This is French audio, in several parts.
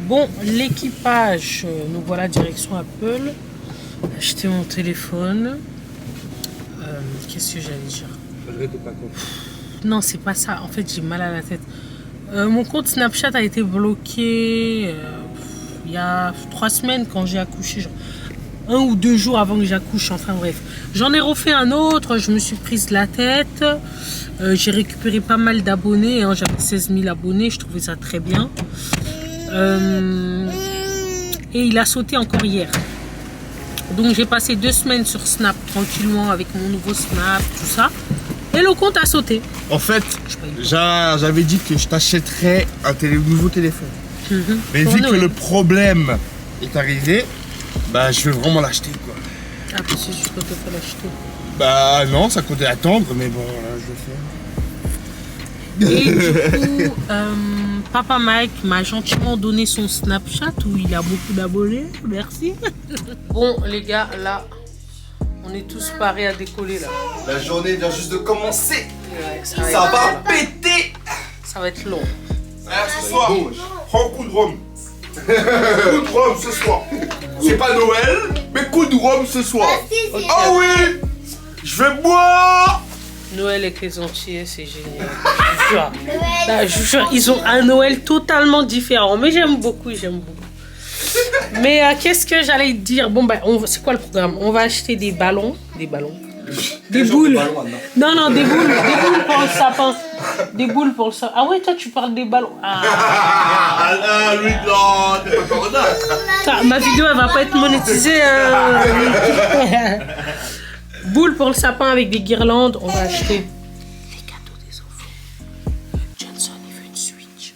Bon, l'équipage, nous voilà direction Apple. Acheter mon téléphone. Qu'est-ce que j'allais dire? Non, c'est pas ça. En fait, j'ai mal à la tête. Mon compte Snapchat a été bloqué il y a 3 semaines quand j'ai accouché. Genre 1 ou 2 jours avant que j'accouche. Enfin bref. J'en ai refait un autre. Je me suis prise la tête. J'ai récupéré pas mal d'abonnés. Hein. J'avais 16 000 abonnés. Je trouvais ça très bien. Et il a sauté encore hier. Donc j'ai passé 2 semaines sur Snap tranquillement avec mon nouveau Snap, tout ça. Et le compte a sauté. En fait, j'avais dit que je t'achèterais un nouveau téléphone. Mais vu que le problème est arrivé, bah je vais vraiment l'acheter quoi. Ah parce que je comptais pas l'acheter. Bah non, ça comptait attendre, mais bon, là, je vais faire. Et du coup, Papa Mike m'a gentiment donné son Snapchat où il a beaucoup d'abonnés. Merci. Bon les gars, là, on est tous parés à décoller là. La journée vient juste de commencer. Ouais, ça va péter. Ça va être long. Ce soir, prends un coup de rhum. Coup de rhum ce soir. C'est pas Noël, mais coup de rhum ce soir. Okay. Ah oui, je vais boire. Noël avec les Antillais, c'est génial. Je vous jure. Là, je vous jure, ils ont un Noël totalement différent. Mais j'aime beaucoup, j'aime beaucoup. Mais qu'est-ce que j'allais dire? Bon, ben, c'est quoi le programme? On va acheter des ballons. Des boules. Non, non, des boules pour le sapin. Des boules pour le sapin. Ah ouais, toi, tu parles des ballons. Ah, lui, non, t'es pas corona. Ma vidéo, elle va pas être monétisée. Boules pour le sapin avec des guirlandes. On va acheter les cadeaux des enfants. Johnson, il veut une Switch.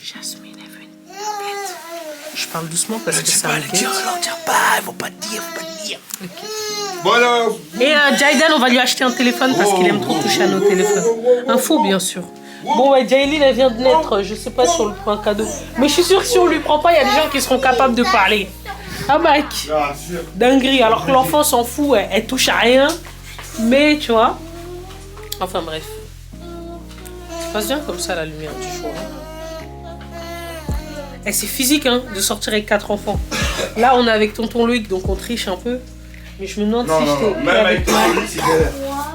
Jasmine, elle veut une tablette. Je parle doucement parce que ça m'inquiète. Non, tiens pas, faut pas te dire, Okay. Voilà. Et Jayden, on va lui acheter un téléphone parce qu'il aime trop toucher à nos téléphones. Un faux, bien sûr. Bon, ouais, Jaylin, elle vient de naître. Je sais pas si on lui prend un cadeau. Mais je suis sûre que si on lui prend pas, il y a des gens qui seront capables de parler. Ah, mec. Dinguerie. Alors que l'enfant s'en fout, elle touche à rien. Mais, tu vois. Enfin, bref. Ça passe bien comme ça, la lumière du jour. Et c'est physique, hein, de sortir avec 4 enfants. Là, on est avec tonton Loïc, donc on triche un peu. Mais je me demande si j'étais avec Mike.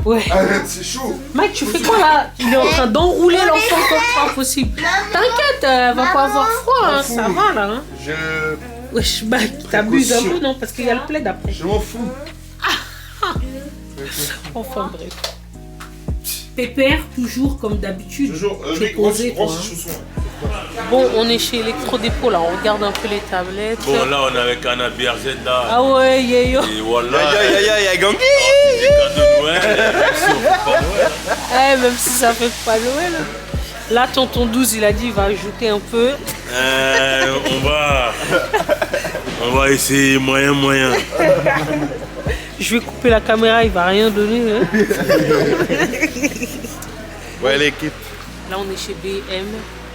Ouais. C'est chaud. Mike, tu fais quoi là? Il est en train d'enrouler l'enfant comme pas possible. T'inquiète, elle va pas avoir froid, hein, ça va là. Hein. Wesh, Mike, t'abuses un peu, non? Parce qu'il y a le plaid après. Je m'en fous. Enfin bref. Pépère, toujours comme d'habitude. Toujours. Posé, quoi, hein. Bon, on est chez Electro-Dépôt là, on regarde un peu les tablettes. Bon, là, on est avec Anna BRZ là. Ah ouais, yo. Et voilà. Ya gang. Des cadeaux de Noël. Même si on fait pas Noël. Même si ça fait pas Noël. Là, tonton 12, il a dit il va ajouter un peu. On va essayer moyen. Je vais couper la caméra, il va rien donner. Hein. Ouais, l'équipe. Là, on est chez B&M.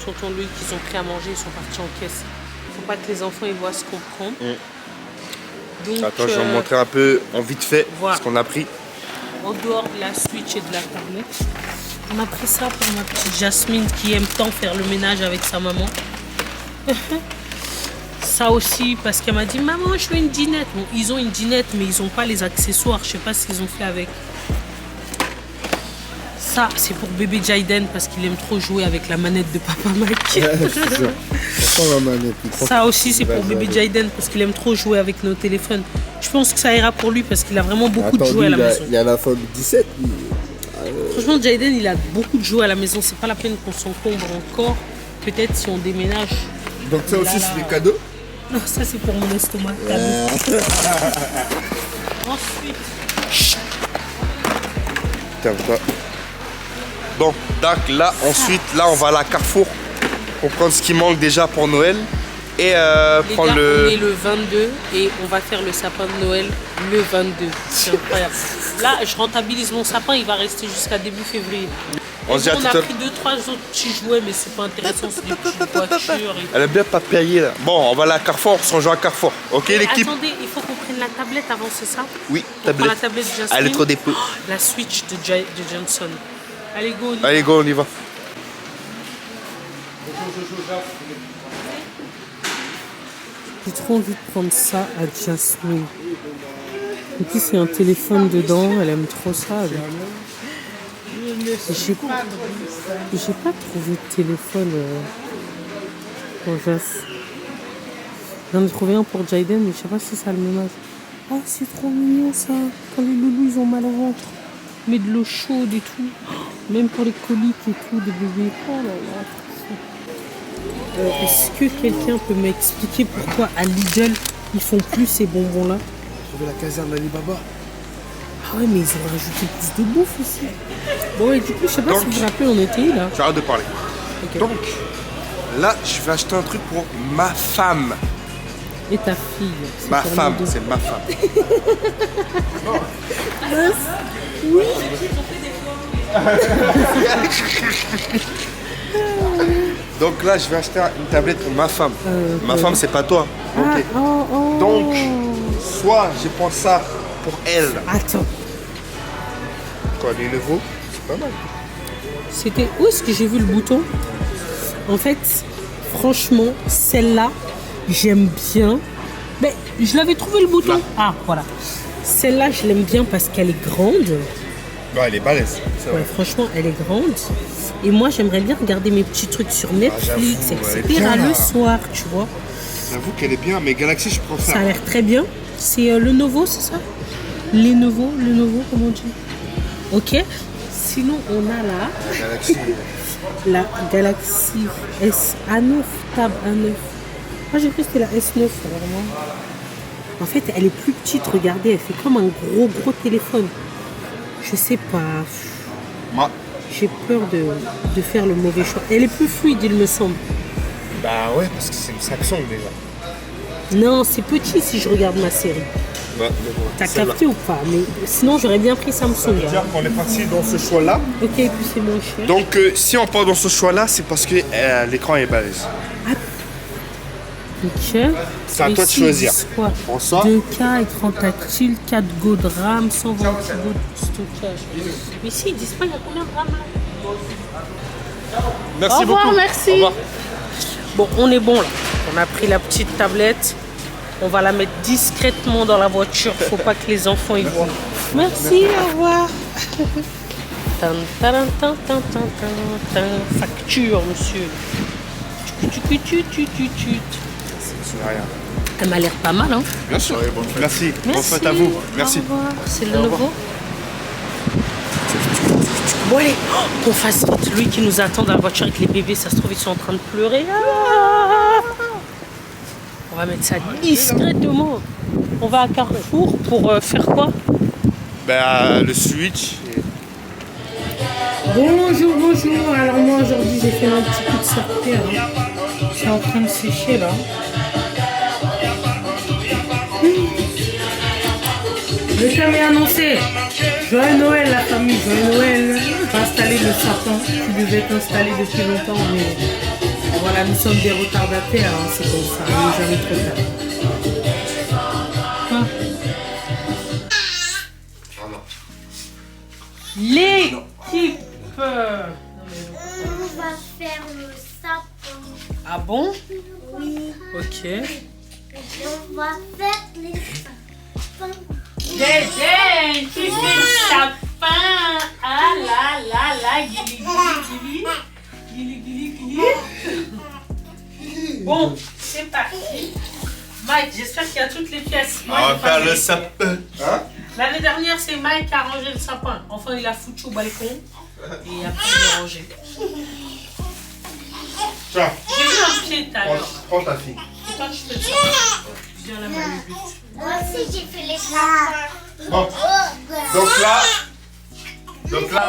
Tonton Louis, qu'ils ont pris à manger, ils sont partis en caisse. Faut pas que les enfants ils voient ce qu'on prend. Donc, attends, je vais vous montrer un peu en vite fait voilà. ce qu'on a pris. En dehors de la Switch et de la tablette, on a pris ça pour ma petite Jasmine qui aime tant faire le ménage avec sa maman. Ça aussi parce qu'elle m'a dit maman je veux une dinette. Bon, ils ont une dinette mais ils n'ont pas les accessoires. Je sais pas ce qu'ils ont fait avec. Ça c'est pour bébé Jayden parce qu'il aime trop jouer avec la manette de Papa Mike. Ça aussi c'est pour bébé Jayden parce qu'il aime trop jouer avec nos téléphones. Je pense que ça ira pour lui parce qu'il a vraiment beaucoup de jouets à la maison. Il a la forme 17. Franchement Jayden il a beaucoup de jouets à la maison. C'est pas la peine qu'on s'encombre encore. Peut-être si on déménage. Donc ça aussi c'est des cadeaux? Non, ça c'est pour mon estomac. Ensuite. Bon, donc là, ensuite, là, on va à la Carrefour pour prendre ce qui manque déjà pour Noël et prendre on est le 22 et on va faire le sapin de Noël le 22. C'est incroyable. Là, je rentabilise mon sapin, il va rester jusqu'à début février. On a pris 2-3 autres petits jouets, mais c'est pas intéressant, c'est des petites voitures. Elle a bien pas payé là. Bon, on va aller à Carrefour, on se rejoint à Carrefour. Ok l'équipe? Attendez, il faut qu'on prenne la tablette avant, c'est ça? Oui, on prend la tablette. tablette de Jasmine. Electro-Dépôt. La Switch de Johnson. Allez, go, on y va. Allez, go, on y va. J'ai trop envie de prendre ça à Jasmine. En plus, il y a un téléphone dedans. Elle aime trop ça. J'ai pas trouvé de téléphone pour Jas. J'en ai trouvé un pour Jaden, mais je sais pas si ça a le même âge. Oh, c'est trop mignon ça. Quand les loulous ils ont mal au ventre. Mais de l'eau chaude et tout. Même pour les coliques et tout, des bébés. Oh là là. Est-ce que quelqu'un peut m'expliquer pourquoi à Lidl ils font plus ces bonbons là? Trouver la caserne d'Alibaba. Ah ouais, mais ils ont rajouté plus de bouffe aussi. Bon, et du coup, je sais pas si vous vous rappelez, on était là. Tu arrêtes de parler. Okay. Donc, là, je vais acheter un truc pour ma femme. Et ta fille. Ma femme, c'est ma femme. Oui. Donc là, je vais acheter une tablette pour ma femme. Ma femme, c'est pas toi. Ah, Ok. oh. Donc, soit je prends ça pour elle. Attends. Quoi, les nouveaux? C'est pas mal. C'était où est-ce que j'ai vu le bouton? En fait, franchement, celle-là, j'aime bien. Mais je l'avais trouvé le bouton. Là. Ah, voilà. Celle-là, je l'aime bien parce qu'elle est grande. Non, elle est balèze. Ouais, franchement, elle est grande. Et moi, j'aimerais bien regarder mes petits trucs sur Netflix, etc. le soir, tu vois. J'avoue qu'elle est bien, mais Galaxy, je préfère. Ça a l'air très bien. C'est Lenovo, c'est ça? Lenovo, comment on dit? Ok. Sinon, on a la Galaxy S A9, Tab A9. Moi, j'ai cru que c'était la S9, vraiment. En fait, elle est plus petite, regardez, elle fait comme un gros téléphone. Je sais pas. Moi. J'ai peur de faire le mauvais choix. Elle est plus fluide, il me semble. Bah ouais, parce que c'est une Samsung déjà. Non, c'est petit si je regarde ma série. Bah, t'as capté ou pas? Mais sinon, j'aurais bien pris Samsung. Déjà qu'on est parti dans ce choix-là. Ok, et puis c'est moins cher. Donc, si on part dans ce choix-là, c'est parce que l'écran est balèze. Ok. C'est à toi de choisir. Pour ça. 2K, écran tactile, 4 Go de RAM, 120 Go de stockage. Mais si, ils disent pas il y a combien de RAM là? Merci beaucoup. Au revoir, merci. Au revoir. Bon, on est bon là. On a pris la petite tablette. On va la mettre discrètement dans la voiture. Faut pas que les enfants y voient. Merci, au revoir. Facture, monsieur. Elle m'a l'air pas mal, hein? Bien sûr. Merci. Bonne fête à vous. Merci. C'est le nouveau. Bon, allez, qu'on fasse vite. Lui qui nous attend dans la voiture avec les bébés, ça se trouve, ils sont en train de pleurer. On va mettre ça discrètement. On va à Carrefour pour faire quoi? Ben, le switch. Bonjour. Alors moi, aujourd'hui, j'ai fait un petit coup de sortir. C'est en train de sécher, là. Le thème est annoncé. Joyeux Noël, la famille. Joyeux Noël. On va installer le sapin qui devait être installé depuis longtemps, mais voilà, nous sommes des retardataires, hein, c'est comme ça, on n'est jamais trop tard. L'équipe. On va faire le sapin. Ah bon? Oui. Ok. On va faire les sapins. Dédé, tu fais le sapin. Ah là, guili. Bon, c'est parti. Mike, j'espère qu'il y a toutes les pièces. On va faire le sapin. Hein? L'année dernière, c'est Mike qui a rangé le sapin. Enfin, il a foutu au balcon. Et après, il a rangé. Tiens. J'ai vu un pied tout à l'heure. Prends ta fille. Et toi, tu fais le sapin. Viens là, le but. Moi aussi, j'ai fait les sapins. Bon. Donc là,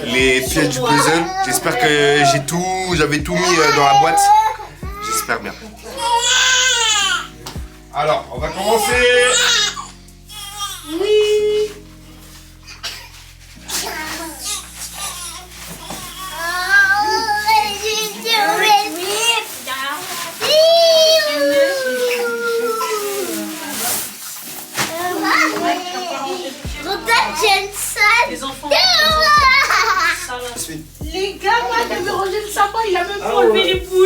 les pièces du puzzle. J'espère que j'avais tout mis dans la boîte. J'espère bien. Alors, on va commencer. Oui. Les enfants. Les gars, Mike avait rangé le sapin, il a même pas enlevé les boules.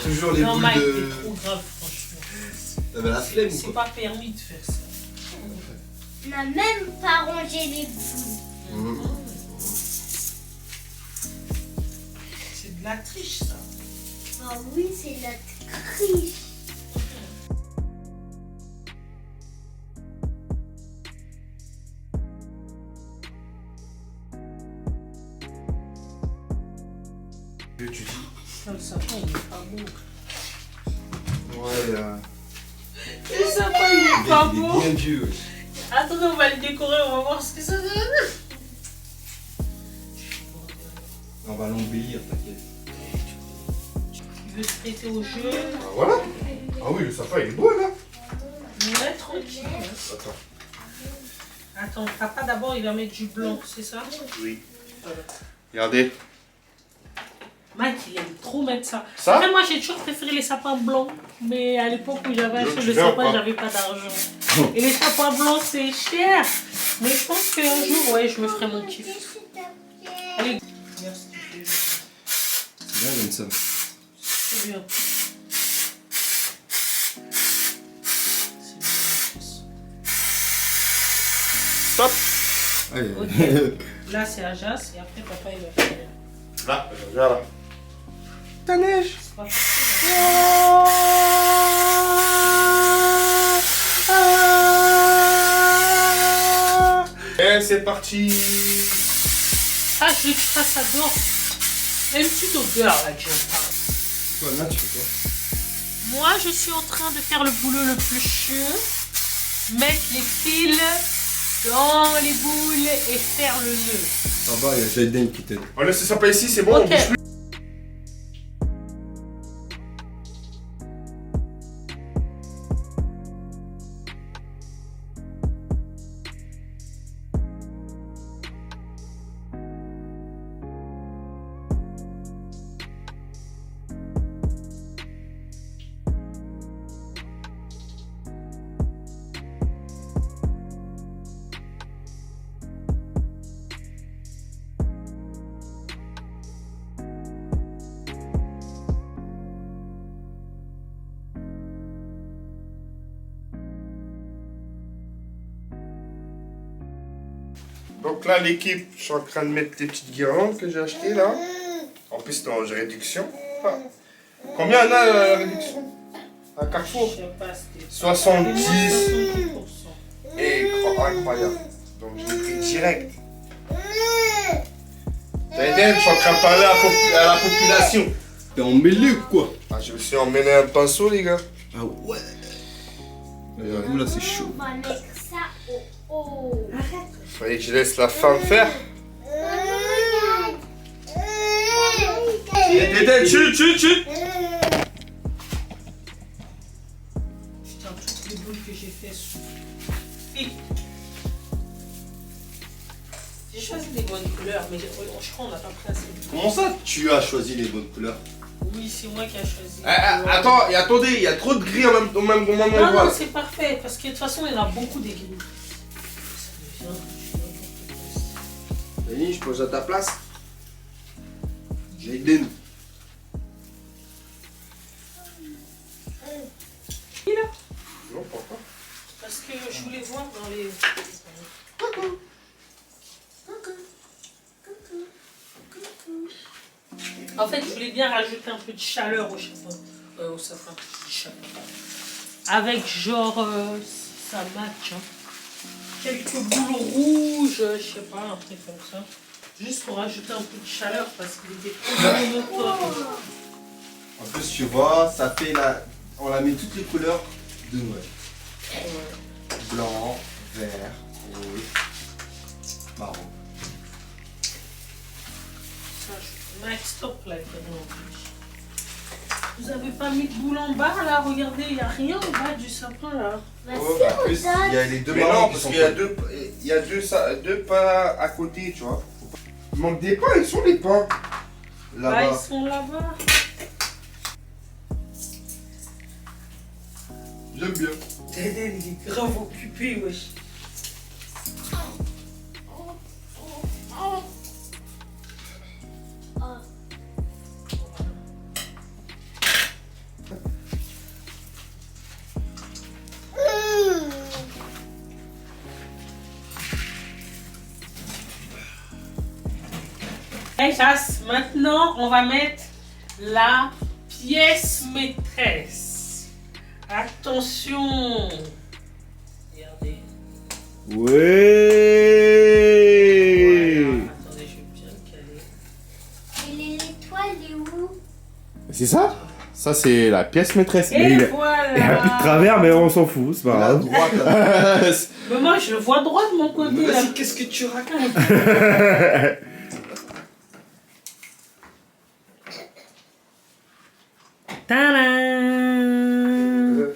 toujours les Non, boules Mike, de... c'est trop grave, franchement. T'avais la flemme ou C'est quoi? pas permis de faire ça. On n'a même pas rangé les boules. C'est de la triche, ça. Ah oui, c'est la triche. Tu dis? Ça, le sapin, il est pas beau. Ouais, Le sapin, il est pas il est beau. bien vieux. Ouais. Attendez, on va le décorer, on va voir ce que ça donne. On va l'embellir, t'inquiète. Tu veux te prêter au jeu? Ah voilà. Ah oui, le sapin il est beau là. Ouais, tranquille. Attends. Attends, papa d'abord il va mettre du blanc, c'est ça? Oui. Regardez. Mike, il aime trop mettre ça. Ça? Après, moi j'ai toujours préféré les sapins blancs, mais à l'époque où j'avais acheté le viens ou sapin, pas? j'avais pas d'argent. Et les sapins blancs c'est cher. Mais je pense qu'un jour, ouais, je me ferai mon kiff. Allez, merci. C'est bien comme ça. C'est bien. Stop. Allez. Ok. Là c'est Ajas et après papa il va faire. Là, regarde là. Ta neige. C'est pas facile. Et c'est parti. Ah, je veux que tu fasses ça dehors. Il y a une petite odeur là que j'aime pas. Toi, là, tu fais quoi? Moi, je suis en train de faire le boulot le plus chiant. Mettre les fils dans les boules et faire le nœud. Ça va, il y a Jaden qui t'aide. On laisse ça pas ici, c'est bon. Ok. On bouge plus. Donc là, l'équipe, je suis en train de mettre les petites guirlandes que j'ai achetées là. En plus, c'est en réduction. Ah. Combien on a la réduction à Carrefour? Je sais pas, c'était 70. 70%. Et incroyable. Donc je l'ai pris direct. Jaden, je suis en train de parler à la population. T'es emmêlé ou quoi? Ah, je me suis emmêlé un pinceau, les gars. Ah ouais. J'avoue, là c'est chaud. On va mettre ça au haut. Fallait que je laisse la femme faire. Jaden, chut. Putain, toutes les boules que j'ai fait sous. Vite. J'ai choisi des bonnes couleurs, mais je crois qu'on n'a pas pris assez de couleurs. Comment ça, tu as choisi les bonnes couleurs? Oui, c'est moi qui ai choisi. Attends, attendez, il y a trop de gris au même Non, endroit. non, c'est parfait, parce que de toute façon, il y en a beaucoup des gris. Ça devient... Denis, je pose à ta place. Jaden. Non, pourquoi? Parce que je voulais voir dans les... En fait, je voulais bien rajouter un peu de chaleur au sapin. Au sapin, chaleur. Avec genre, ça match. Hein. Quelques boules rouges, je sais pas, un truc comme ça. Juste pour rajouter un peu de chaleur parce qu'il était trop monotone. En plus, tu vois, ça fait la... On a mis toutes les couleurs de Noël. Ouais. Blanc, vert, rouge, marron. Max, stop là, vous avez pas mis de boule en bas là, regardez, il n'y a rien en bas du sapin là. Bah, Oh, si, en on plus, donne. il y a les deux Mais marrons non, qui parce sont qu'il y a collés. Il y a deux pas à côté, tu vois. Il manque des pains, ils sont les pains. Ah, Là-bas. ils sont là-bas. J'aime bien. Dédé, il est grave occupé, wesh. Et ça, maintenant, on va mettre la pièce maîtresse. Attention. Regardez. Ouais. Voilà. Attendez, je vais bien le caler. Et l'étoile est où? C'est ça? Ça, c'est la pièce maîtresse. Et Mais il voilà. y a plus de travers, mais on s'en fout, c'est pas grave. Mais moi, je le vois droit de mon côté. Là. Vas-y, qu'est-ce que tu racontes? Tadam.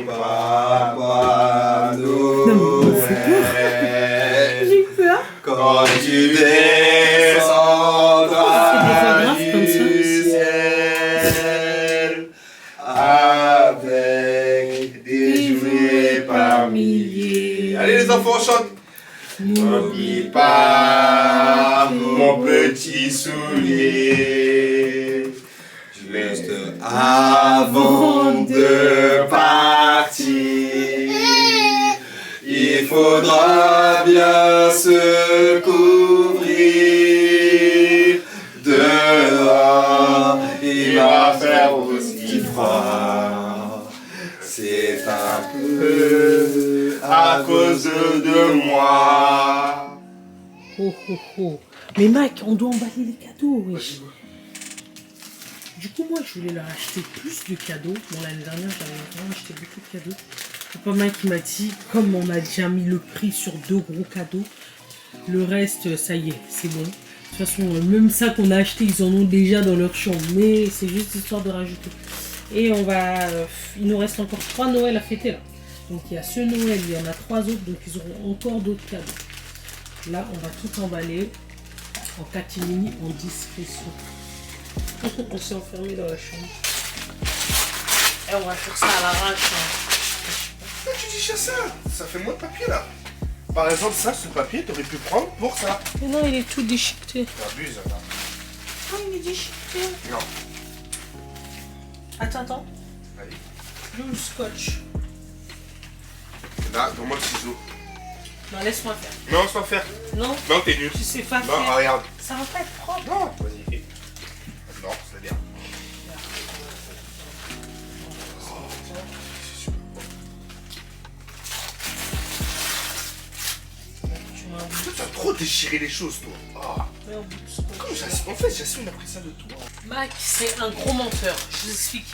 Papa Noël, J'ai peur. quand tu descendras C'est des photographes comme ça. du ciel, avec des jouets par milliers. Allez les enfants, on chante. N'oublie pas mon petit soulier. Juste avant de partir, il faudra bien se couvrir. Dehors, il va faire aussi froid. C'est un peu à cause de moi. Oh, oh, oh. Mais Mike, on doit emballer les cadeaux. Wesh. Du coup, moi, je voulais leur acheter plus de cadeaux. Bon, l'année dernière, j'avais vraiment acheté beaucoup de cadeaux. Papa Mike qui m'a dit, comme on a déjà mis le prix sur 2 gros cadeaux, le reste, ça y est, c'est bon. De toute façon, même ça qu'on a acheté, ils en ont déjà dans leur chambre. Mais c'est juste histoire de rajouter. Et on va... il nous reste encore 3 Noël à fêter, là. Donc, il y a ce Noël, il y en a 3 autres. Donc, ils auront encore d'autres cadeaux. Là, on va tout emballer en catimini, en discrétion. On s'est enfermé dans la chambre. Et on va faire ça à l'arrache. Pourquoi tu dis ça? Ça fait moins de papier là. Par exemple, ça, ce papier, t'aurais pu prendre pour ça. Mais non, il est tout déchiqueté. T'abuses, là. Non, il est déchiqueté. Non. Attends. Allez. Où le scotch? Là, donne-moi le ciseau. Non, laisse-moi faire. Non, sans faire. Non, Non, t'es nul. tu sais pas Non, faire. regarde. Ça va pas être propre. Non, vas-y, fais. Non, c'est bien. Tu m'as oublié. Toi, tu as trop déchiré les choses, toi. Ah. Mais au bout de scotch. Comme en fait, Jasmine a pris ça de toi. Mike, c'est un gros menteur. Je vous explique.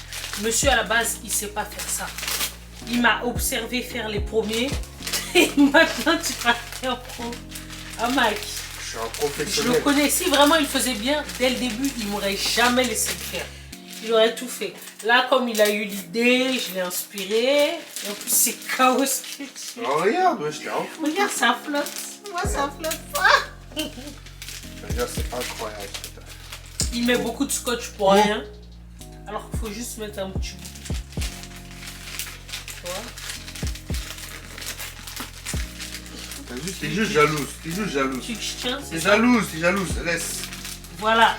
Monsieur, à la base, il sait pas faire ça. Il m'a observé faire les premiers. Et maintenant, tu vas faire pro. Ah, Mike, Je suis un je professionnel. le connais. Si vraiment il faisait bien, dès le début, il m'aurait jamais laissé le faire. Il aurait tout fait. Là, comme il a eu l'idée, je l'ai inspiré. Et en plus, c'est chaos ce que tu fais. Oh, regarde, ouais, je t'ai un. Regarde, ça flotte. Moi, ça flotte pas. Regarde, c'est incroyable. Il met beaucoup de scotch pour rien. Alors qu'il faut juste mettre un petit bout. Tu vois? T'es juste jalouse. Tu veux que je tiens? T'es jalouse, laisse. Voilà.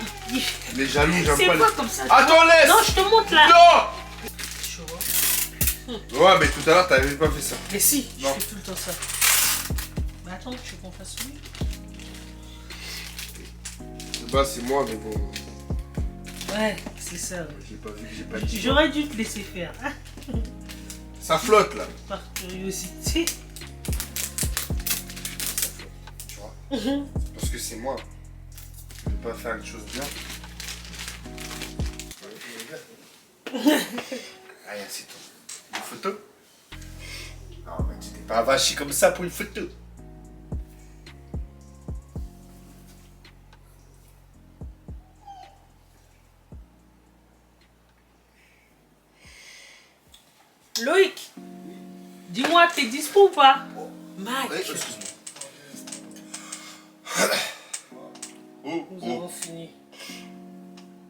Les jaloux, j'aime C'est pas quoi les... comme ça? Attends, laisse. Non, je te montre là. Non. Tu vois? Ouais, mais tout à l'heure, t'avais pas fait ça. Mais si, Non. je fais tout le temps ça. Mais attends, tu veux qu'on fasse lui? Bah, c'est moi, mais bon. Ouais, c'est ça. J'ai pas vu que j'ai pas dit. J'aurais dû te laisser faire. Hein, Ça flotte là. par curiosité. Tu vois. Parce que c'est moi. Je vais pas faire une chose bien. Allez, c'est tout. Une photo? Non, mais tu t'es pas avachi comme ça pour une photo. Loïc, dis-moi, t'es dispo ou pas? Mike, Ouais, excuse-moi. Oh, nous oh. avons fini.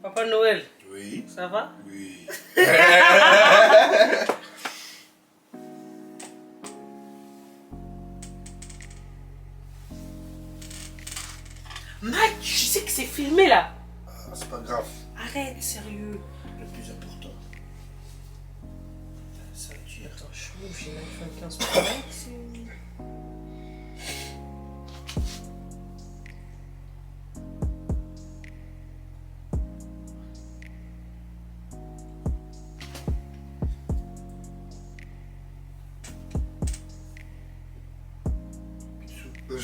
Papa Noël, Oui. ça va? Oui. Mike, je sais que c'est filmé là. Ah, c'est pas grave. Arrête, sérieux. Le plus important. Ça tire. Attends, je trouve j'ai l'iPhone 15 Pro Max.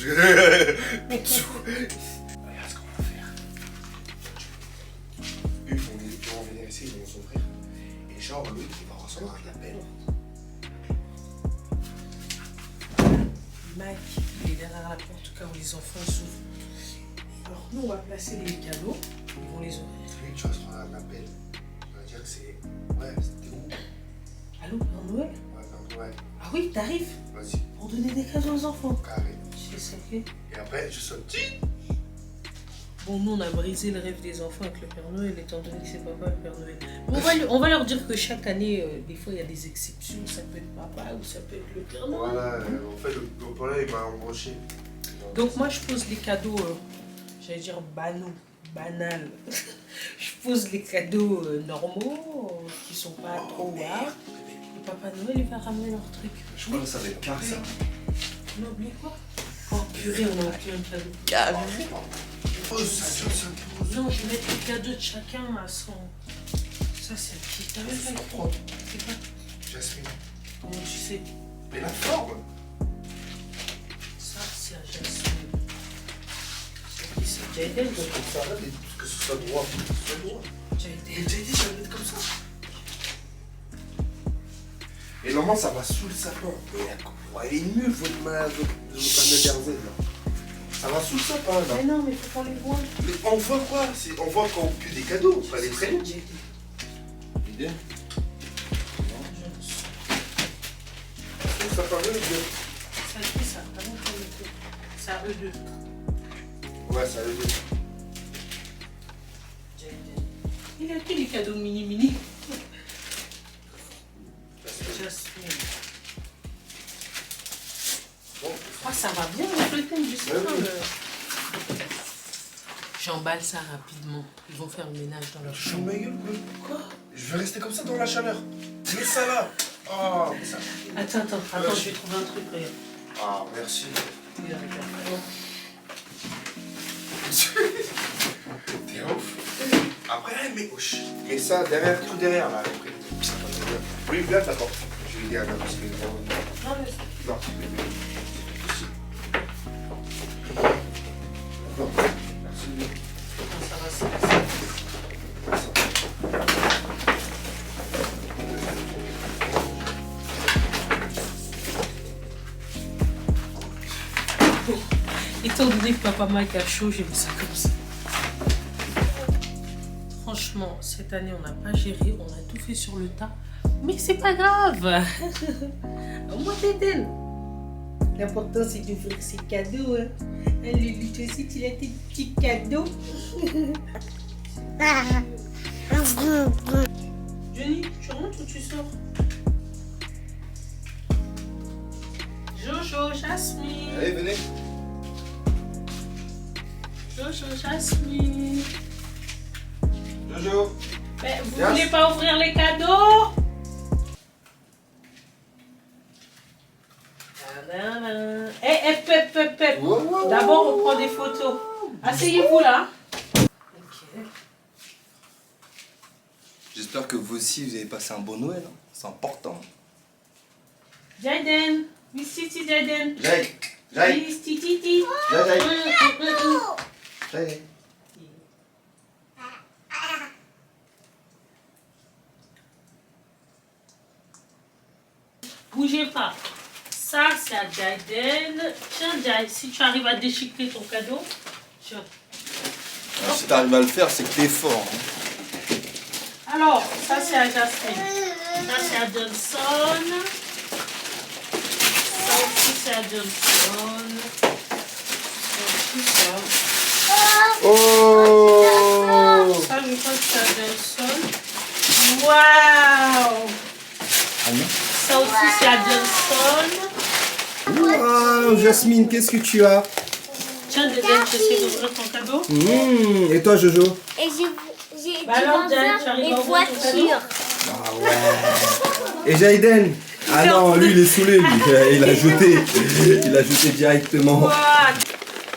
Regarde ce qu'on va faire. Eux, ils vont venir ici, ils vont s'ouvrir. Et genre, l'autre, il va recevoir un appel. Mike, il est derrière la porte car les enfants s'ouvrent. Alors nous, on va placer les cadeaux. Ils vont les ouvrir. Lui, tu vas recevoir un appel. On va dire que c'est... Ouais, c'était où? Allô, Père Noël? Ouais. Ah oui, t'arrives Vas-y. pour donner des cadeaux aux enfants. Carré. C'est ça que... Et après, je saute. Bon, nous, on a brisé le rêve des enfants avec le Père Noël, étant donné que c'est papa le Père Noël. On va leur dire que chaque année, des fois, il y a des exceptions. Ça peut être papa ou ça peut être le Père Noël. Voilà, en fait, le problème, il m'a embauché. Donc, moi, je pose les cadeaux, j'allais dire banal. Je pose les cadeaux normaux, qui sont pas trop waouh. Et Papa Noël, il va ramener leur truc. Je crois que ça va être carré, ça. On a oublié quoi? Oh purée, on a oublié un cadeau. Carré. Oh, ça pose. Non, je vais mettre les cadeaux de chacun à son... Ça, c'est qui? T'as même pas écrit. C'est quoi? Jasmine. Comment tu sais? Mais la forme. Ça, c'est à Jasmine. C'est qui? C'est Jaden? Comme ça, là, que ce soit droit. Que ce soit droit. Jaden. Et j'ai dit, je vais le mettre comme ça. Et normalement, ça va sous le sapin. Ouais, elle est nulle, votre Anne Derzelle, là. Ça va sous le sapin, là. Mais non, mais faut qu'on les voit. Mais on voit quoi? On voit que des cadeaux, pas des prénoms. L'idée? Ça paraît bien. Ça qui ça? Vraiment pour le coup. C'est à eux deux. Ouais, ça veut dire. Jaden. Il a pris les cadeaux mini. Jasmine. Bon. Oh, ça va bien avec le thème du sapin. oui. J'emballe ça rapidement. Ils vont faire le ménage dans leur Je chambre. ma gueule, quoi. Quoi? Je vais rester comme ça dans la chaleur. Mets ça là. Oh, mets ça. Attends, je vais trouver un truc, regarde. Ah, merci. Oui, regarde. T'es ouf. Après, mets ça derrière, tout derrière là. Après. Oui, bien, d'accord. Je vais dire là parce que. Non, mais... Non, non, merci. Ça va. Bon, étant donné que Papa Mike a chaud, j'ai mis ça comme ça. Franchement, cette année, on n'a pas géré, on a tout fait sur le tas. Mais c'est pas grave. Moi, Jaden. L'important, c'est d'ouvrir ses cadeaux. Hein. Lulu, toi aussi, tu as tes petits cadeaux. Johnny, tu rentres ou tu sors? Jojo, Jasmine. Allez, venez. Jojo, Jasmine. Jojo. Mais vous Yes. voulez pas ouvrir les cadeaux? Pep. Wow. D'abord, on prend des photos. Asseyez-vous là. Ok. J'espère que vous aussi, vous avez passé un bon Noël. Hein. C'est important. Jaden. Miss Titi, Jaden. Jai. Miss Titi. Jai. Bougez pas. Ça, c'est à Jaden. Tiens, Jai, si tu arrives à déchiqueter ton cadeau. Tiens. Alors, si tu arrives à le faire, c'est que t'es fort. Hein. Alors, ça, c'est à Jasmine. Ça, c'est à Johnson. Ça aussi, c'est à Johnson. Ça aussi, ça. Oh. Ça, je crois que c'est à Johnson. Waouh! Ah non? Ça aussi, c'est à Johnson. Wow, Jasmine, qu'est-ce que tu as? Tiens, Jaden, j'essaie d'ouvrir ton cadeau. Et toi, Jojo? Et j'ai Bah alors, Jaden, tu arrives et à ouvrir ton cadeau? voiture. Ah ouais. Et Jaden? Ah non, lui, il est saoulé, lui. Il a jeté. Il a jeté directement. What?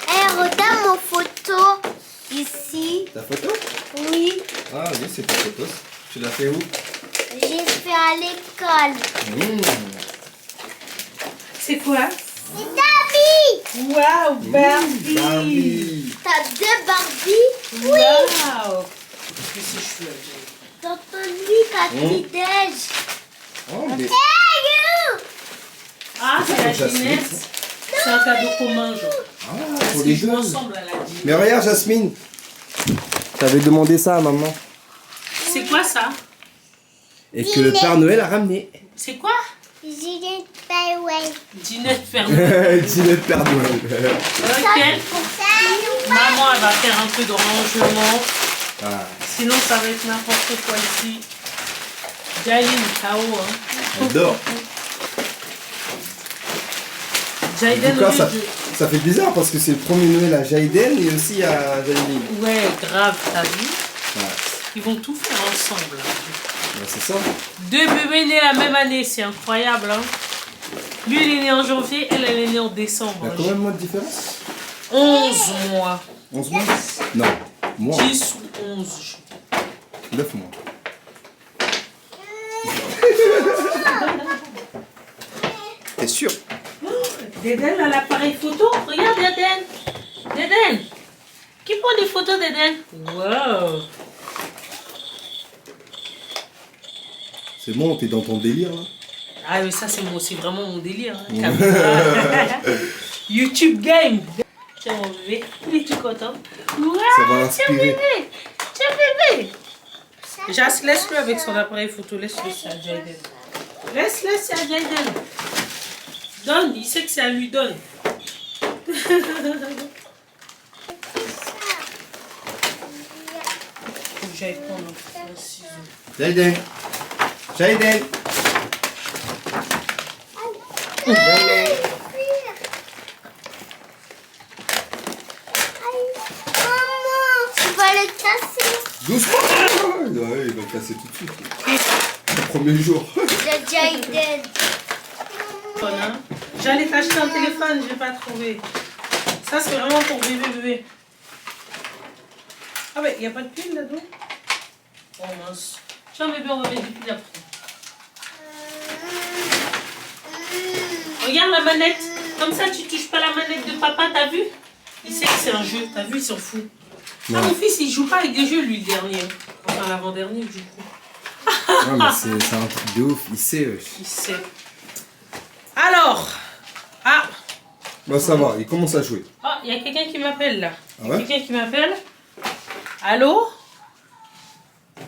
Eh, regarde mon photo ici. Ta photo? Oui, Ah oui, c'est ta photo. Tu l'as fait où? j'ai fait à l'école. C'est quoi? C'est Dabi. Waouh, Barbie. Barbie. T'as 2 Barbie? Oui. Waouh. Qu'est-ce que je suis là, Jay? Dans ton lit, Papi-Dej. Oh, mais... Ah, c'est la Jasmine. Ginette. C'est un cadeau commun, genre. Ah, Parce pour qu'ils les jouent deux. ensemble à la Ginette. Mais regarde, Jasmine. T'avais demandé ça à maman. C'est quoi ça? Et que le Père Noël a ramené. C'est quoi? Ginette Payway. Ginette Fermé. Ginette Père Noël. Ok. Pour ça, Maman, elle va faire un peu de rangement. Ah, Sinon, ça va être n'importe quoi ici. Jaïden, KO. Hein. elle dort. Jaïden, En tout cas, au lieu ça, de- ça fait bizarre parce que c'est le premier Noël à Jaïden et aussi à Jaïden. Ouais, grave, t'as vu? Ouais, Ils vont tout faire ensemble. ouais, c'est ça. 2 bébés nés la même année, c'est incroyable. Hein? Lui, il est né en janvier, elle est née en décembre. Il y a combien de mois de différence? 11 mois. 11 mois? Non, mois. 10 ou 11. 9 mois. T'es sûr? Dédène a l'appareil photo. Regarde, Dédène. Dédène. Qui prend des photos, Dédène? Wow. C'est bon, t'es dans ton délire là. Ah, mais ça, c'est vraiment mon délire. Hein. Caméra. YouTube game. Tiens, mon bébé. Il est tout content. Wow, Ça va tiens, l'inspirer. bébé. Tiens, bébé. Jas, laisse-le avec son appareil photo. Laisse-le, c'est à Jaïden. Laisse-le, c'est à Jaïden. Donne, il sait que c'est à lui, donne. Faut que j'aille prendre un ciseau. Jaïden. Jaïden. Jaïden. maman, tu vas le casser. Doucement. Ouais, il va le casser tout de suite. Le premier jour. De Jaïden. Hein. J'allais t'acheter un téléphone, je n'ai pas trouvé. Ça, c'est vraiment pour bébé. Ah ouais, il n'y a pas de pile là-dedans? Oh mince. Tiens bébé, on va mettre du pile après. Regarde la manette. Comme ça, tu touches pas la manette de papa, t'as vu? Il sait que c'est un jeu, t'as vu, il s'en fout. Ah, mon fils, il joue pas avec des jeux, lui, le dernier. Enfin, l'avant-dernier, du coup. Non, mais c'est un truc de ouf. Il sait, wesh. Il sait. Alors. Ah. Bah, ça va, il commence à jouer. Ah, il y a quelqu'un qui m'appelle là. Ah ouais? Quelqu'un qui m'appelle. Allô?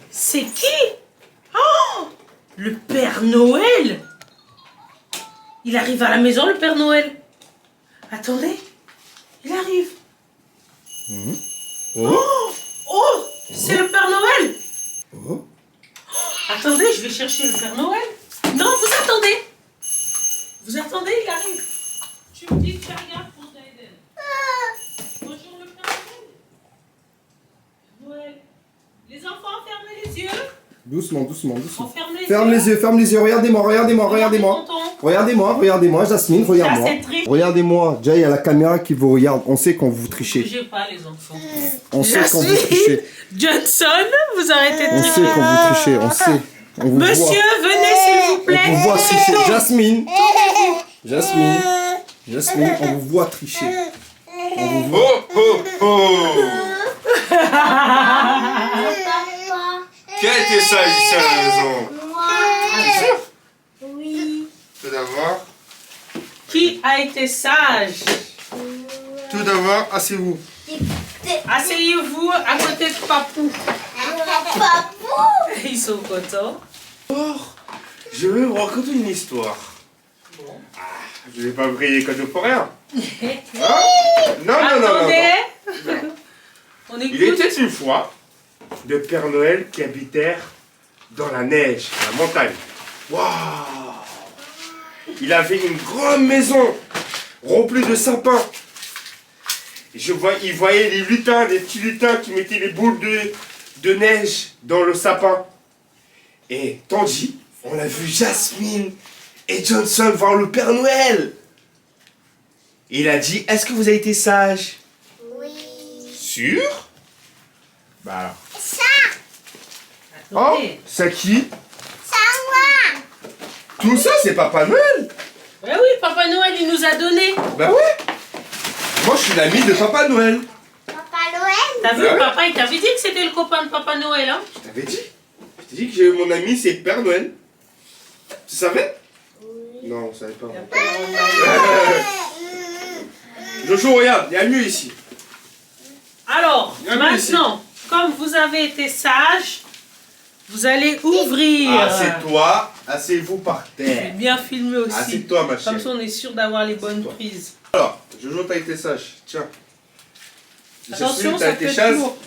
C'est qui? Oh! Le Père Noël? Il arrive à la maison, le Père Noël. Attendez. Il arrive. Oh. Oh! C'est le Père Noël. Oh. Attendez, je vais chercher le Père Noël. Non, vous attendez. Vous attendez, il arrive. Tu me dis que tu regardes pour Jaïden. Bonjour le Père Noël. Les enfants, fermez les yeux. Doucement, doucement, On doucement. ferme les yeux. Ferme les yeux. Regardez-moi, regardez-moi, regardez-moi. Regardez-moi, Jasmine, regarde-moi. Ça, c'est triste. Regardez-moi, Jay, il y a la caméra qui vous regarde. On sait qu'on vous trichez. Bougez pas les enfants. On sait qu'on vous trichez. Johnson, vous arrêtez de On tricher. sait qu'on vous trichez, on sait. On vous Monsieur, voit. venez s'il vous plaît. On vous voit tricher. Jasmine, on vous voit tricher. On vous voit. Oh, oh, oh. Papa. Qui a été sage ici à la maison? Moi. Oui. Tout d'abord, Qui a été sage? asseyez-vous. Asseyez-vous à côté de Papou. Papou. Ils sont contents. Je vais vous raconter une histoire. Bon. Je vais pas briller cadeau pour rien. Hein? Non. Attendez. On Il écoute. était une fois de Père Noël qui habitait dans la neige, la montagne. Waouh! Il avait une grande maison remplie de sapins. Il voyait les lutins, les petits lutins qui mettaient les boules de neige dans le sapin. Et tandis, on a vu Jasmine et Johnson voir le Père Noël. Il a dit, est-ce que vous avez été sage? Oui. Sûr? Bah alors. Ça. Oh, Attendez. c'est qui? Ça moi. Tout ça, c'est Papa Noël? Ben oui, Papa Noël, il nous a donné. Bah ouais. moi, je suis l'ami de Papa Noël. Papa Noël. T'as vu, Ouais. papa, il t'avait dit que c'était le copain de Papa Noël, hein? Je t'avais dit. Je t'ai dit que j'ai mon ami, c'est Père Noël. Tu savais? Non, on savait pas. Jojo, regarde, il y a mieux ici. Alors, Il y a mieux ici. maintenant, comme vous avez été sage, vous allez ouvrir. Assieds-toi, asseyez-vous par Je vais terre. bien filmer aussi. Assieds-toi, ma Comme chérie. ça, on est sûr d'avoir les bonnes Assieds-toi. prises. Alors, Jojo, t'as été sage. Tiens. Attention, t'as ça été peut être sage. lourd.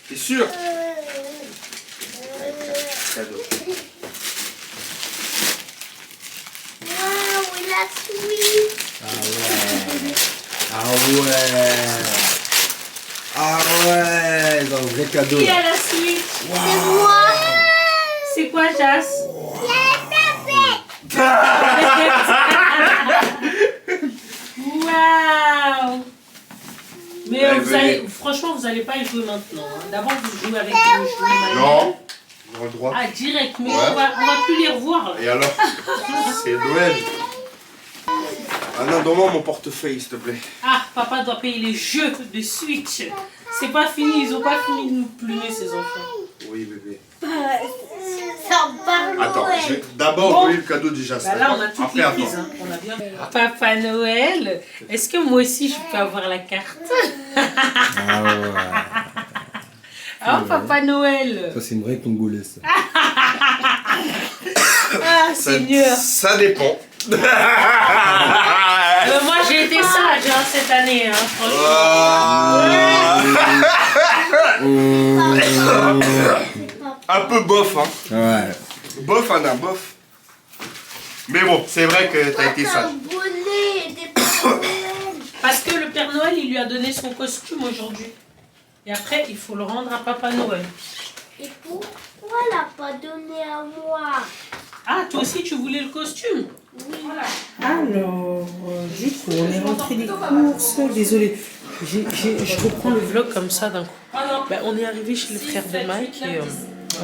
T'es sûr? Cadeau. Waouh, il a sweet. Ah ouais, c'est un vrai cadeau. Qui là. a la suite? C'est moi. C'est quoi, Jas? Waouh! Mais Ouais, vous allez, franchement, vous n'allez pas y jouer maintenant. Hein. D'abord, vous jouez avec le jeu. Non. On a le droit. Ah, direct, mais Ouais. on va plus les revoir. Là. Et alors? C'est Noël. Ah non, donne-moi mon portefeuille, s'il te plaît. Ah, papa doit payer les jeux de Switch. C'est pas fini, ils ont pas fini de nous plumer, ces enfants. Oui, bébé. Ça parle Attends, Noël. je vais d'abord Bon. ouvrir le cadeau du Jasmin. Bah là, on a toutes Après, les attends. prises. Hein. On a bien... Papa Noël, est-ce que moi aussi je peux avoir la carte? Ah ouais. Oh, Papa Noël. Ça, c'est une vraie Congolaise. ça. Ah, Seigneur. Ça dépend. Moi, j'ai été sage hein, cette année, hein, franchement. Un peu bof, hein. Ouais. Bof, Anna, bof. Mais bon, c'est vrai que t'as été C'est sage. un bonnet des Papa Noël. Parce que le Père Noël, il lui a donné son costume aujourd'hui. Et après, il faut le rendre à Papa Noël. Et pourquoi l'a pas donné à moi? Ah, toi aussi, tu voulais le costume? Oui. Voilà. Alors, du coup, on est rentré des courses. Désolée, je reprends le vlog comme ça d'un coup. Ben, on est arrivé chez les frères de Mike et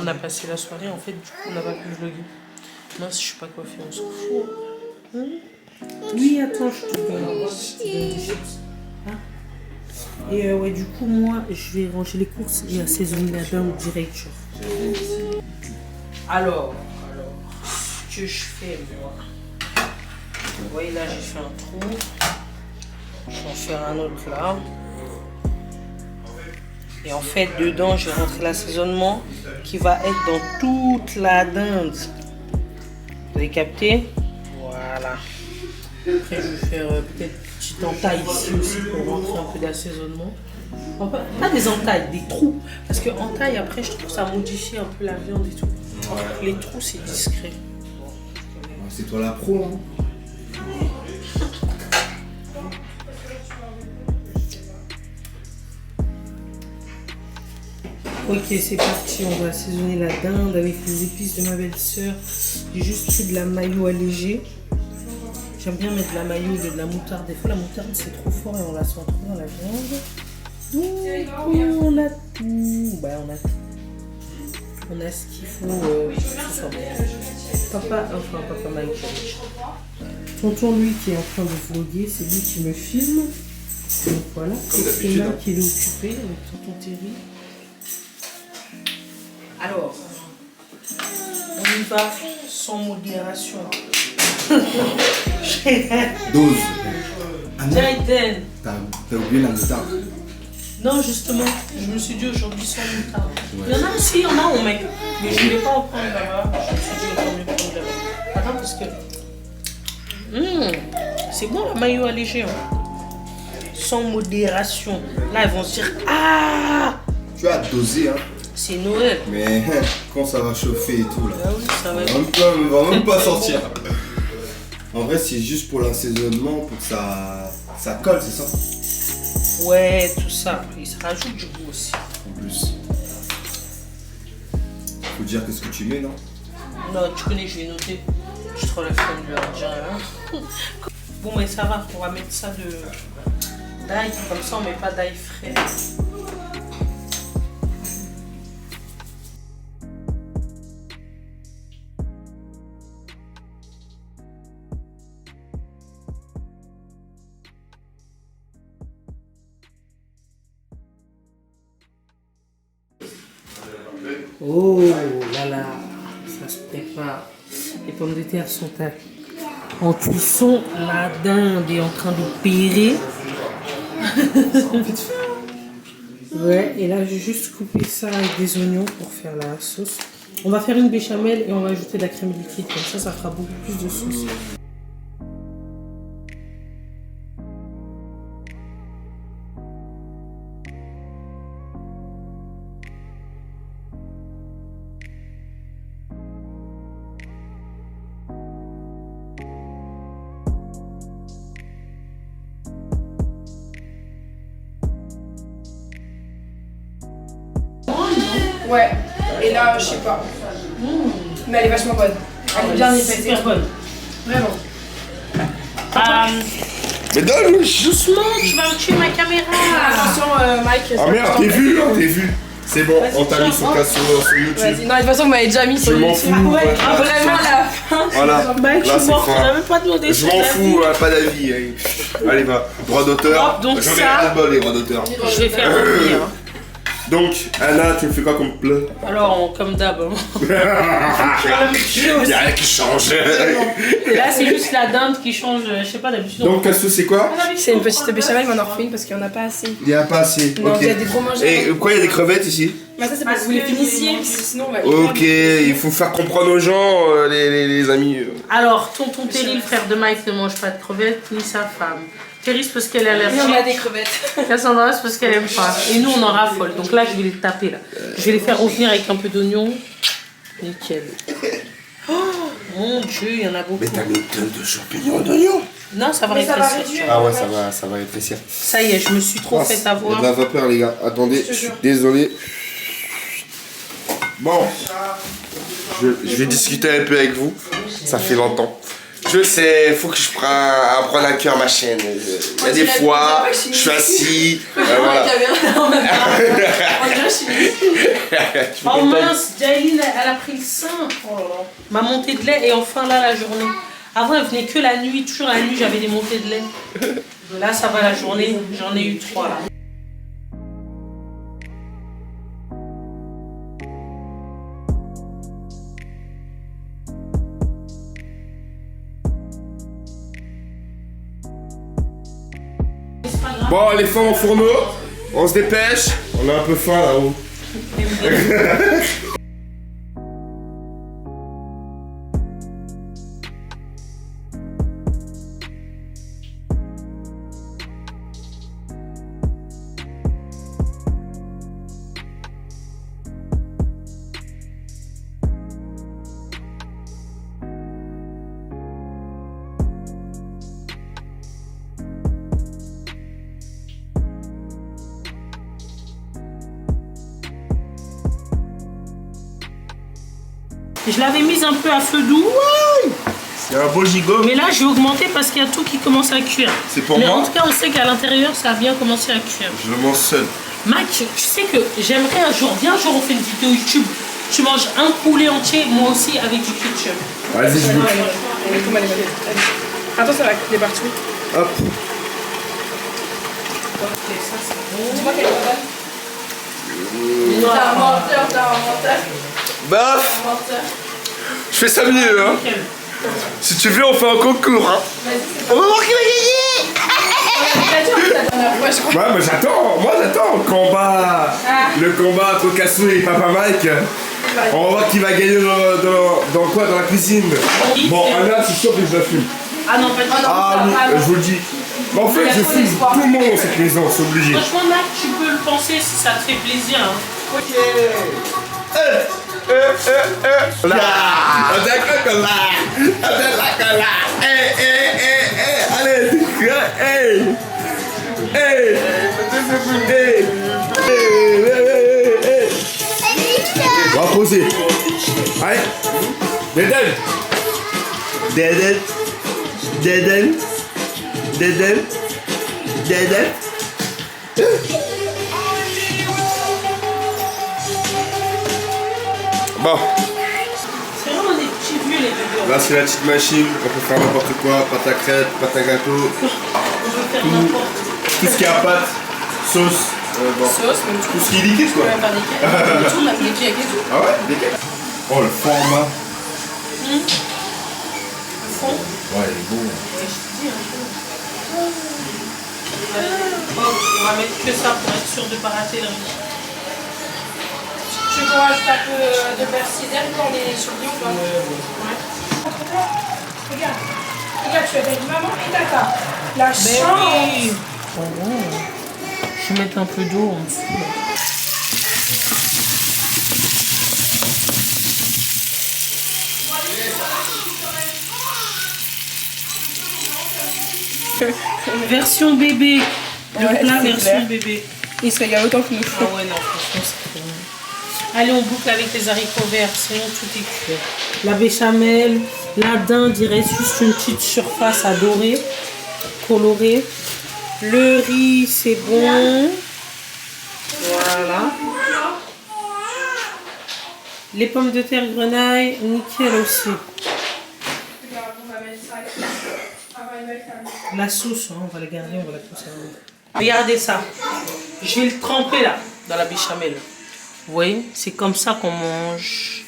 on a passé la soirée. En fait, du coup, on n'a pas pu vlogger. Mince, je suis pas coiffée, on s'en fout. Oui, attends, je te donne des chips. Hein? Et ouais, du coup, moi, je vais ranger les courses et assaisonner la dinde direct. Genre. Alors, ce que je fais, moi. Vous voyez, là, j'ai fait un trou. Je vais en faire un autre là. Et en fait, dedans, je vais rentrer l'assaisonnement qui va être dans toute la dinde. Vous avez capté? Voilà. Après, je vais faire peut-être une petite entaille ici aussi pour rentrer un peu d'assaisonnement. Enfin, pas des entailles, des trous. Parce que entaille, après, je trouve que ça modifie un peu la viande et tout. Les trous, c'est discret. C'est toi la pro, hein. Ok, c'est parti, on va assaisonner la dinde avec les épices de ma belle-sœur. J'ai juste pris de la mayo allégée. J'aime bien mettre de la mayo ou de la moutarde. Des fois, la moutarde, c'est trop fort et on la sent trop dans la viande. Donc, on a tout. Bah, on a tout. On a ce qu'il faut pour que ce soit bon. Papa Mike. Tonton, lui, qui est en train de vlogger, c'est lui qui me filme. Donc voilà, Christina qui est occupée avec tonton Terry. Alors, on y va sans modération. Dose. Ah non, Jaden. t'as oublié la moutarde. Non, justement, je me suis dit aujourd'hui sans moutarde. Ouais. Il y en a aussi, il y en a on met. Mais je ne voulais pas en prendre là-bas. Je me suis dit autant mieux prendre là-bas. Attends, parce que. C'est bon la maillot allégé. Hein. Sans modération. Là, ils vont se dire ah, Tu as dosé, hein. c'est Noël. Mais quand ça va chauffer et tout, là. Ah oui, ça va être. On va même pas sortir. En vrai, c'est juste pour l'assaisonnement, pour que ça colle, c'est ça? Ouais, tout ça. Il se rajoute du goût aussi. En plus. Faut dire qu'est-ce que tu mets, non? Non, tu connais, je vais noter. Je te relève comme du indien. Hein. Bon, mais ça va, on va mettre ça d'ail. Comme ça, on met pas d'ail frais. Oh là là, ça se prépare. Les pommes de terre sont en cuisson. La dinde est en train de périr. Ouais, et là j'ai juste coupé ça avec des oignons pour faire la sauce. On va faire une béchamel et on va ajouter de la crème liquide. Comme ça fera beaucoup plus de sauce. Ouais, et là, je sais pas. Mais elle est vachement bonne. Elle est bien épaisse. Super bonne. Vraiment. Mais donne, Doucement, tu vas me tuer ma caméra. Attention, Mike. Ah merde, t'es vu, hein, t'es vu. C'est bon, on t'a mis sur YouTube. Vas-y, non, de toute façon, vous m'avez déjà mis sur Je m'en YouTube. fous. Ah, vraiment, la fin. Voilà. Mike, je Là, suis c'est morte, fin. on n'a même pas demandé. Je m'en fous, pas d'avis. Allez, va. Droit d'auteur. Hop, donc J'en ai ça. ras le bol, les droits d'auteur. Je vais faire revenir. Donc, Anna, tu me fais quoi comme plat? Alors, comme d'hab. Hein. Il y a rien qui change. Et là, c'est juste la dinde qui change, je sais pas, d'habitude. Donc, la sauce, c'est quoi? C'est une petite béchamel, mais on en refait une parce qu'il n'y en a pas assez. Il n'y a pas assez. Non, Ok. il y a des gros mangeurs. Et pourquoi il y a des crevettes ici? Mais ça, c'est parce que vous les finissiez, puis sinon, on va. Ok, il faut faire comprendre aux gens, les amis. Alors, tonton Terry, le frère de Mike, ne mange pas de crevettes, ni sa femme. Terry, c'est parce qu'elle est allergique. On a des crevettes. Cassandra, c'est parce qu'elle aime pas. Et nous, on en raffole. Donc là, je vais les taper, là. Je vais les faire revenir avec un peu d'oignon. Nickel. Oh, mon Dieu, il y en a beaucoup. Mais t'as mis une tonne de champignons d'oignons. Non, ça va Mais ça va rétrécir. réduire. Ah ouais, ça va rétrécir. Ça y est, je me suis trop fait Il y a de avoir. la vapeur, les gars. Attendez, je suis désolé. Bon, je vais discuter un peu avec vous. Ça fait longtemps. Je sais, faut que je prenne à cœur ma chaîne. Il y a des fois, je suis assis. Voilà. Oh mince, Jaïline, elle a pris le sein. Oh là là. Ma montée de lait et enfin là, la journée. Avant, elle venait que la nuit. Toujours la nuit, j'avais des montées de lait. Là, ça va la journée. J'en ai eu 3 là. Bon, les femmes au fourneau, on se dépêche. On a un peu faim là-haut. Je l'avais mise un peu à feu doux. Il y a un beau gigot. Mais là, j'ai augmenté parce qu'il y a tout qui commence à cuire. C'est pour Mais moi. en tout cas, on sait qu'à l'intérieur, ça a bien commencé à cuire. Je le mange seul. Mike, tu sais que j'aimerais un jour, viens un jour, on fait une vidéo YouTube. Tu manges un poulet entier, moi aussi, avec du ketchup. Vas-y, je goûte. Attends, ça va couler partout. Hop. Dis-moi qu'elle est pas bonne. T'as un menteur, t'as un menteur. Baf. Un menteur. Je fais ça mieux, hein. Nickel. Si tu veux, on fait un concours, hein. On va voir qui va gagner. T'as dit en fait la dernière fois, je crois. Ouais, mais j'attends. Moi, j'attends. Combat. Le combat entre Cassou et Papa Mike. On va voir qui va gagner dans quoi? Dans la cuisine. Bon, Anna, c'est sûr que je la fume. Ah non, pas du tout. Ah oui, je vous le dis. Mais en fait, je fume tout le monde dans cette maison, c'est obligé. Franchement, Mac, tu peux le penser si ça te fait plaisir. Hein. Ok. Là. On t'accroche comme là. On t'accroche comme là. Allez. On va poser. Allez. Deden. Bon. C'est vraiment des petits vieux, les bébés. Là, c'est la petite machine. On peut faire n'importe quoi. Pâte à crêpes, pâte à gâteau. On peut faire n'importe. Tout ce qui a pâte, sauce. Sauce, même tout. Tout ce qui est liquide quoi. Ouais, pas des quais. Et tout, même des quais et tout. Ah ouais, des quais. Oh le format. Le fond. Ouais, il est beau. Ouais, je te dis, On va mettre que ça pour être sûr de ne pas rater le riz. Tu veux qu'on rajoute un peu de persil d'herbe quand on est sur le riz ou pas? Ouais. Regarde. Regarde, tu es avec maman et tata. La chance. Oui. Je vais mettre un peu d'eau en dessous. Version bébé. Le Ouais, plat c'est version clair. bébé. Il se régale autant que nous. Ah ouais, non, franchement, c'est bon. Allez, on boucle avec les haricots verts, sinon tout est cuit. La béchamel, la dinde, il reste juste une petite surface à dorer, colorée. Le riz, c'est bon. Voilà. Les pommes de terre grenaille, nickel aussi. La sauce, hein, on va la garder, on va la conserver. Regardez ça. Je vais le tremper là, dans la béchamel. Vous voyez, c'est comme ça qu'on mange.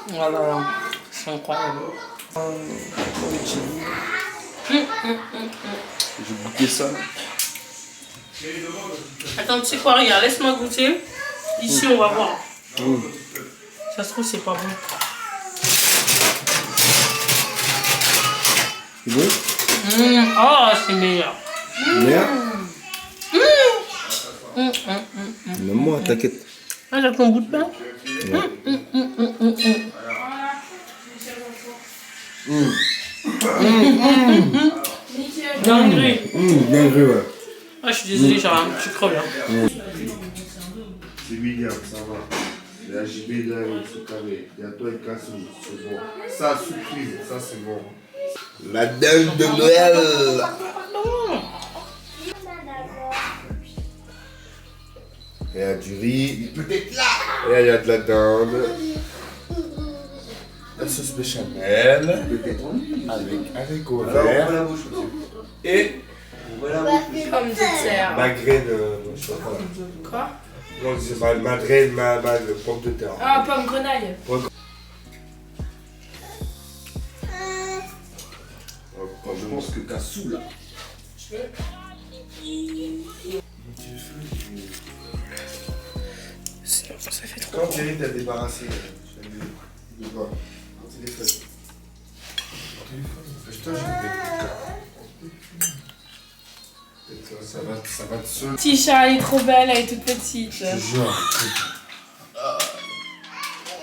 Voilà, c'est incroyable. J'ai goûté ça. Attends, tu sais quoi, regarde, laisse-moi goûter. Ici, on va voir. Ça se trouve, c'est pas bon. C'est bon? Oh, c'est meilleur. Merde. Même moi, t'inquiète. Ah, j'ai ton bout de pain. Dinguerie. Bien vu, ouais. Ah, je suis désolée, j'ai un petit creux là. C'est William, ça va. Il y a JB là, il y a toi et Kassou, c'est bon. Ça, surprise, ça c'est bon. La dinde de Noël. Il y a du riz, peut-être là. Et il y a de la dinde. La sauce béchamel. Avec au vert. Et Pomme de terre. ma graine de chocolat. Quoi? Non, c'est ma graine, ma pomme de terre. Ah, pomme grenaille. Je pense que Kassou là. Ça fait trop. Quand Thierry t'a débarrassé, de quoi? Ton téléphone. Putain, j'ai ça va te seul. Tisha, elle est trop belle, elle est toute petite. Je te jure.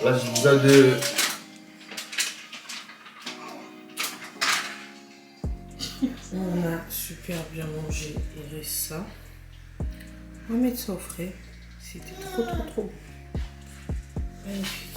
Là, j'ai besoin de. On a super bien mangé. Il reste ça. On va mettre ça au frais. C'était trop bon. Magnifique.